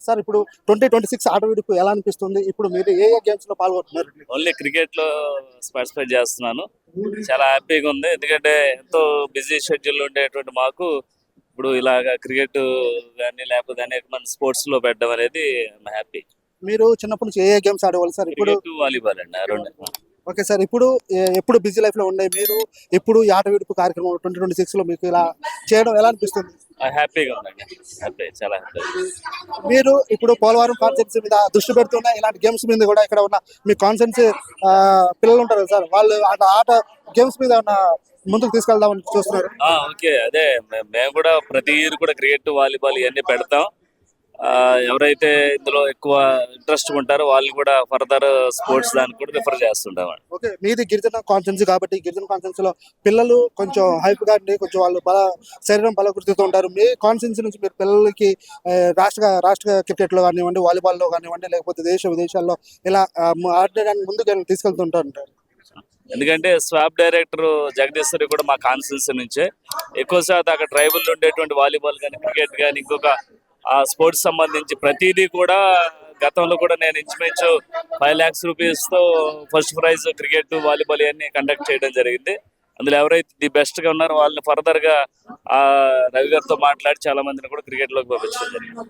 Sir ఇప్పుడు 2026 ఆట విడుపు ఎలా అనిపిస్తుంది? ఇప్పుడు మీరు ఏ గేమ్స్ లో పాల్గొంటున్నారు? ఓన్లీ క్రికెట్ లో పార్టిసిపేట్ చేస్తున్నాను. చాలా హ్యాపీగా ఉంది. ఎందుకంటే ఎంతో బిజీ షెడ్యూల్ ఉండేటువంటి మాకు ఇప్పుడు ఇలాగా క్రికెట్ కానీ లేకపోతే అనేక మంది స్పోర్ట్స్ లో పెట్టడం అనేది హ్యాపీ. మీరు చిన్నప్పటి నుంచి ఏ గేమ్స్ ఆడేవాళ్ళు సార్? ఇప్పుడు క్రికెట్ వాలీబాల్ అండి ఆ రెండు. ఓకే సార్, ఇప్పుడు ఎప్పుడు బిజీ లైఫ్ లో ఉండే మీరు ఇప్పుడు ఈ ఆట విడుపు కార్యక్రమం 2026 లో మీకు ఇలా చేయడం ఎలా అనిపిస్తుంది? హ్యాపీగా ఉందండి. హ్యాపీ, చాలా హ్యాపీ. మీరు ఇప్పుడు పోలవరం కాన్సెప్ట్స్ మీద దృష్టి పెడుతున్న ఇలాంటి గేమ్స్ మీద కూడా ఇక్కడ ఉన్న మీ కాన్సెన్స్ పిల్లలు ఉంటారు కదా సార్, వాళ్ళు ఆట గేమ్స్ మీద ఉన్న ముందుకు తీసుకెళ్దామని చూస్తున్నారు. ఓకే, అదే మేము కూడా ప్రతి ఇయర్ కూడా క్రికెట్ వాలీబాల్ ఇవన్నీ పెడతాం. ఎవరైతే ఇందులో ఎక్కువ ఇంట్రెస్ట్ ఉంటారో వాళ్ళు కూడా ఫర్దర్ స్పోర్ట్స్ దానికి కూడా రిఫర్ చేస్తుంటాం. ఓకే, మీది గిరిజన కాన్ఫరెన్స్ కాబట్టి గిరిజన కాన్ఫరెన్స్ లో పిల్లలు కొంచెం హైప్ గా ఉండి కొంచెం వాళ్ళు శరీరం బలకృతితో ఉంటారు. మీ కాన్ఫరెన్స్ నుంచి మీరు పిల్లలకి రాష్ట్ర క్రికెట్ లో కానివ్వండి, వాలీబాల్ లో కానివ్వండి, లేకపోతే దేశ విదేశాల్లో ఇలా ఆడడానికి ముందుకు తీసుకెళ్తుంటారు. ఎందుకంటే స్వాప్ డైరెక్టర్ జగదీశ్వరి కూడా మా కాన్స్టిట్యూన్సీ నుంచే ఎక్కువ శాతం అక్కడ ట్రైబల్ ఉండేటువంటి వాలీబాల్ కానీ క్రికెట్ కానీ ఇంకొక స్పోర్ట్స్ సంబంధించి ప్రతిదీ కూడా గతంలో కూడా నేను ఇంచుమించు 5 lakhs రూపీస్తో ఫస్ట్ ప్రైజ్ క్రికెట్ వాలీబాల్ ఇవన్నీ కండక్ట్ చేయడం జరిగింది. అందులో ఎవరైతే ది బెస్ట్ గా ఉన్నారో వాళ్ళని ఫర్దర్ గా రవి గారితో మాట్లాడి చాలా మందిని కూడా క్రికెట్ లోకి పంపించడం జరిగింది.